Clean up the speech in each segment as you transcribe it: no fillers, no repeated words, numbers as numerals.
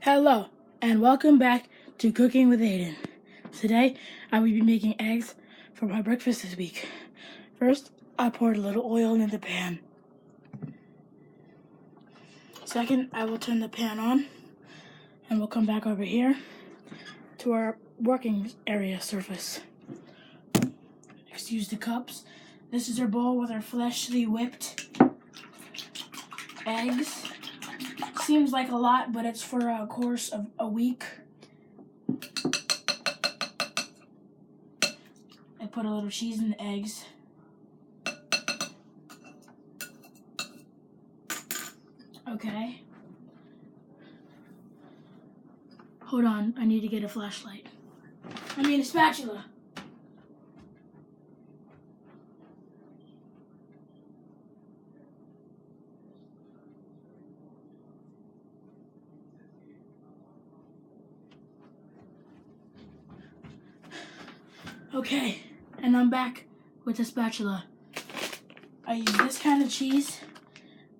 Hello, and welcome back to Cooking with Aiden. Today, I will be making eggs for my breakfast this week. First, I poured a little oil in the pan. Second, I will turn the pan on, and we'll come back over here to our working area surface. Next, use the cups. This is our bowl with our freshly whipped eggs. Seems like a lot, but it's for a course of a week. I put a little cheese in the eggs. Okay. Hold on, I need to get a flashlight. A spatula. Okay, and I'm back with a spatula. I use this kind of cheese,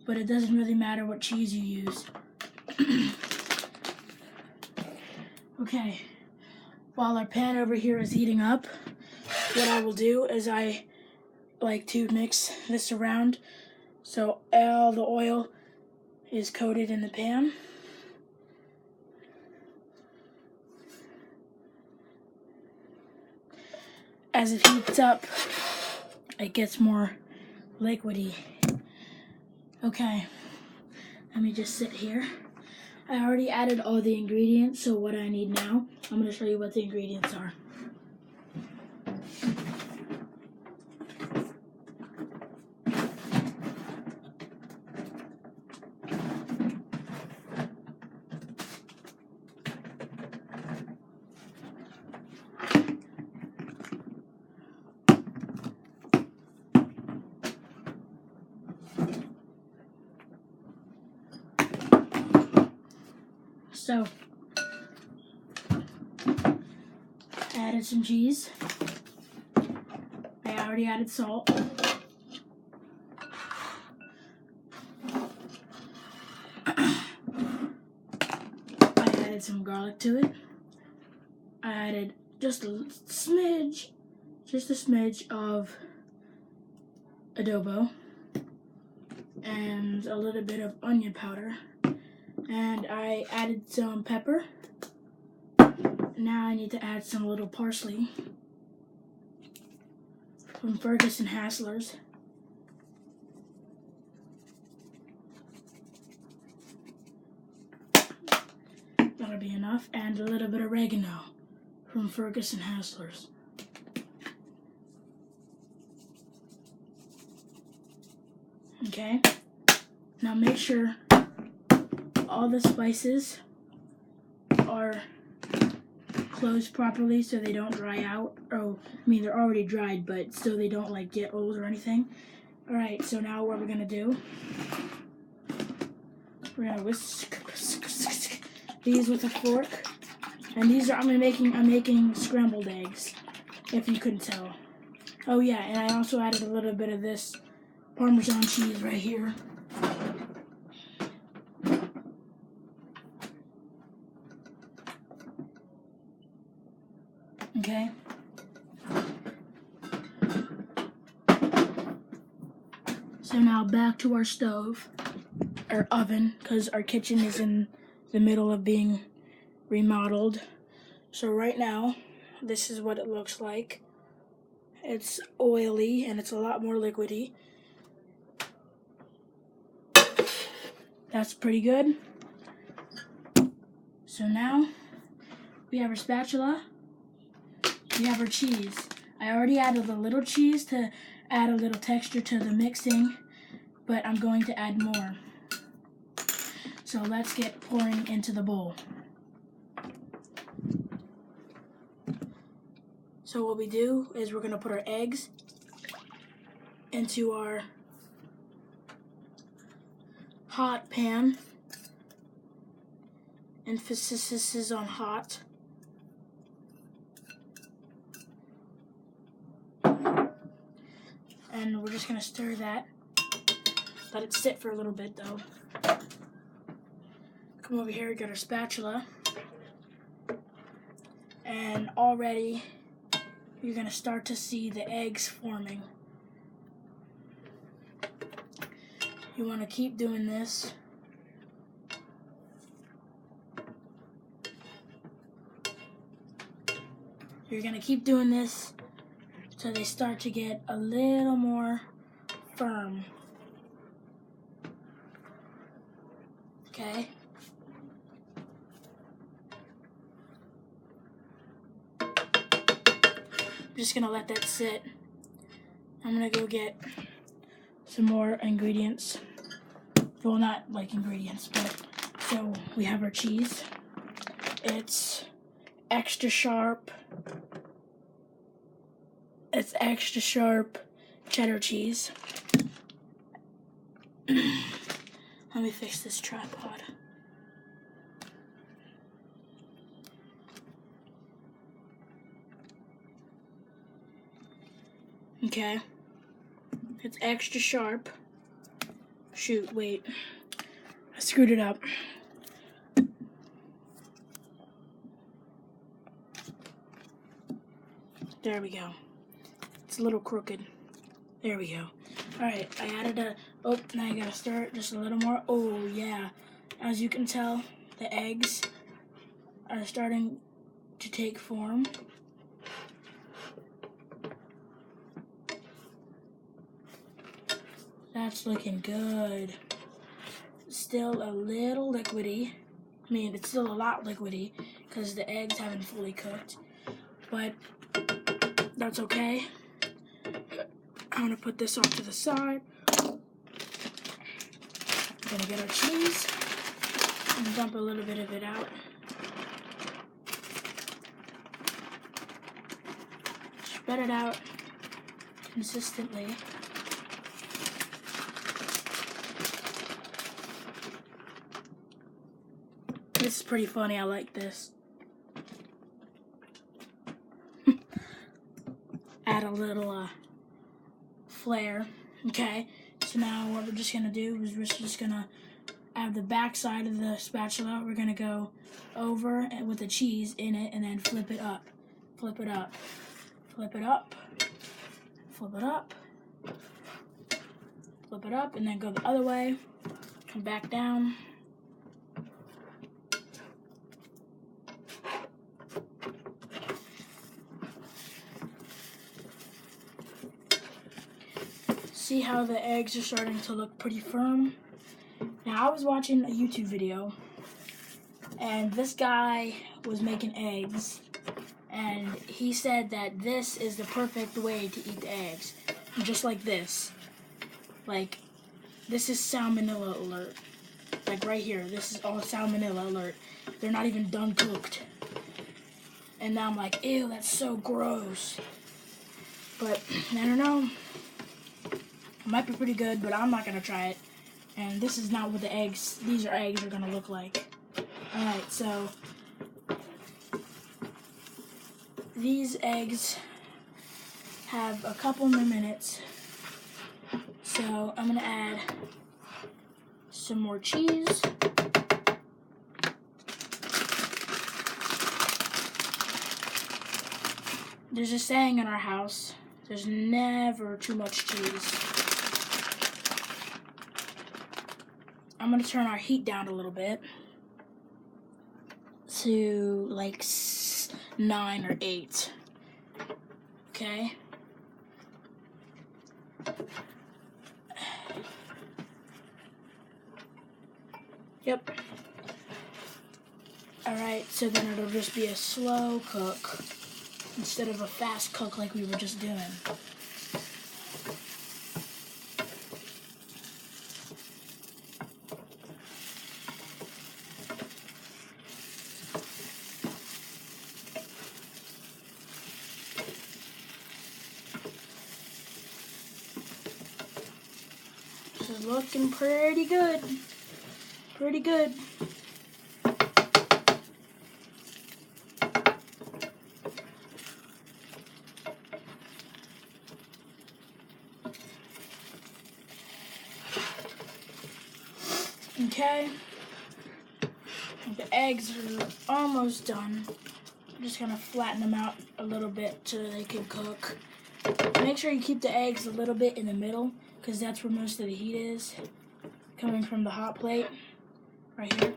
but it doesn't really matter what cheese you use. Okay, while our pan over here is heating up, what I will do is I like to mix this around so all the oil is coated in the pan. As it heats up, it gets more liquidy. Okay, let me just sit here. I already added all the ingredients, so what I need now, I'm going to show you what the ingredients are. So, I added some cheese. I already added salt. I added some garlic to it. I added just a smidge of adobo and a little bit of onion powder. And I added some pepper. Now I need to add some little parsley from Ferguson Hasslers. That'll be enough. And a little bit of oregano from Ferguson Hasslers. Okay. Now make sure all the spices are closed properly so they don't dry out. They're already dried, but still they don't like get old or anything. Alright, so now what we're gonna do, we're gonna whisk these with a fork. And these are, I'm making scrambled eggs, if you couldn't tell. Oh yeah, and I also added a little bit of this Parmesan cheese right here. Okay. So now back to our stove, our oven, because our kitchen is in the middle of being remodeled. So right now, this is what it looks like. It's oily and it's a lot more liquidy. That's pretty good. So now, we have our spatula. We have our cheese. I already added a little cheese to add a little texture to the mixing, but I'm going to add more. So let's get pouring into the bowl. So what we do is we're going to put our eggs into our hot pan. Emphasis is on hot. And we're just going to stir that. Let it sit for a little bit though. come over here, get our spatula, and already you're going to start to see the eggs forming. You want to keep doing this. You're going to keep doing this so they start to get a little more firm. Okay? I'm just going to let that sit. I'm going to go get some more ingredients. Well, not like ingredients, but so we have our cheese. It's extra sharp. It's extra sharp cheddar cheese. Let me fix this tripod. Okay. It's extra sharp. Shoot, wait. I screwed it up. There we go. It's a little crooked. There we go. Alright, I added a... Oh, now I gotta stir it just a little more. Oh, yeah. As you can tell, the eggs are starting to take form. That's looking good. Still a little liquidy. I mean, it's still a lot liquidy because the eggs haven't fully cooked. But that's okay. I'm gonna put this off to the side. I'm gonna get our cheese and dump a little bit of it out. Spread it out consistently. This is pretty funny. I like this. Add a little flair. Okay, so now what we're just gonna do is we're just gonna have the back side of the spatula. We're gonna go over and with the cheese in it and then flip it up. Flip it up. Flip it up. Flip it up. Flip it up and then go the other way. Come back down. See how the eggs are starting to look pretty firm? Now, I was watching a YouTube video, and this guy was making eggs, and he said that this is the perfect way to eat the eggs. Just like this. Like, this is salmonella alert. Like right here, this is all salmonella alert. They're not even done cooked. And now I'm like, ew, that's so gross. But, I don't know. It might be pretty good, but I'm not going to try it. And this is not what these eggs are going to look like. Alright, so these eggs have a couple more minutes. So I'm going to add some more cheese. There's a saying in our house, there's never too much cheese. I'm going to turn our heat down a little bit to like 9 or 8. Okay? Yep. Alright, so then it'll just be a slow cook instead of a fast cook like we were just doing. This is looking pretty good. Pretty good. Okay. eggs are almost done. I'm just gonna flatten them out a little bit so they can cook. Make sure you keep the eggs a little bit in the middle, because that's where most of the heat is, coming from the hot plate, right here.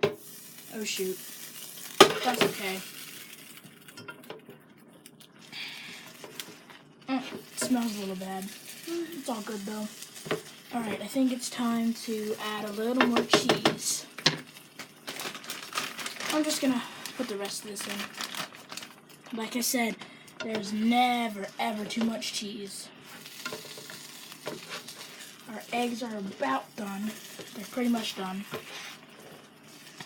Oh shoot, that's okay. It smells a little bad. It's all good though. Alright, I think it's time to add a little more cheese. I'm just gonna put the rest of this in. Like I said, there's never ever too much cheese. Our eggs are about done. They're pretty much done.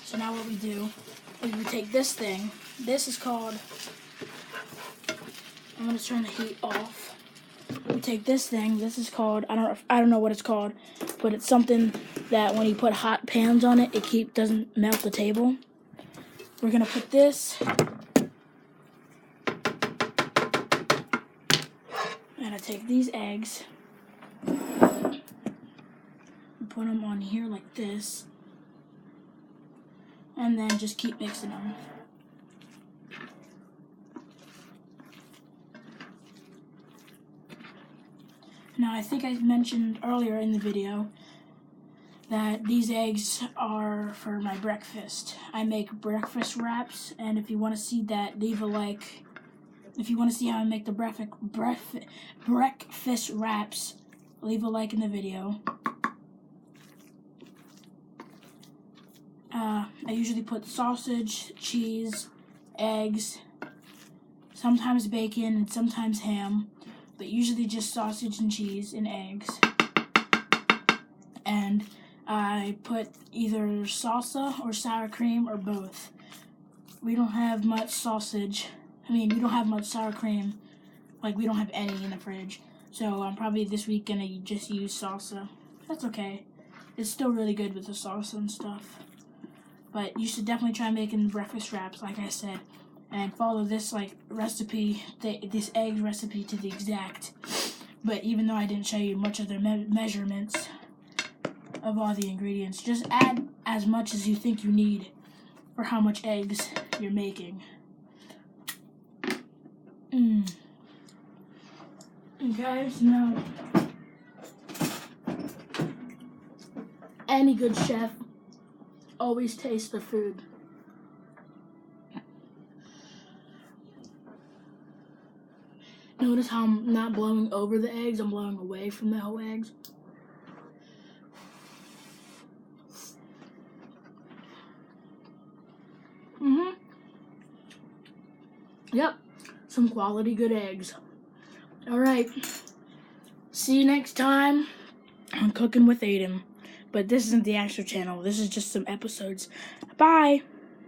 So now what we do is we take this thing. This is called, I'm gonna turn the heat off. We take this thing. This is called, I don't know what it's called, but it's something that when you put hot pans on it, it doesn't melt the table. We're gonna put this, and I take these eggs and put them on here like this, and then just keep mixing them. Now, I think I mentioned earlier in the video that these eggs are for my breakfast. I make breakfast wraps, and if you want to see that, leave a like. If you want to see how I make the breakfast wraps, leave a like in the video. I usually put sausage, cheese, eggs, sometimes bacon, and sometimes ham, but usually just sausage and cheese and eggs. And I put either salsa or sour cream or both. We don't have much sausage. We don't have much sour cream. Like, we don't have any in the fridge. So I'm probably this week gonna just use salsa. That's okay. It's still really good with the salsa and stuff. But you should definitely try making breakfast wraps, like I said, and follow this recipe, this egg recipe to the exact. But even though I didn't show you much of the measurements of all the ingredients, just add as much as you think you need for how much eggs you're making. Okay, so now any good chef always tastes the food. Notice how I'm not blowing over the eggs, I'm blowing away from the whole eggs. Yep, some quality good eggs. Alright, see you next time on Cooking with Aiden. But this isn't the actual channel, this is just some episodes. Bye!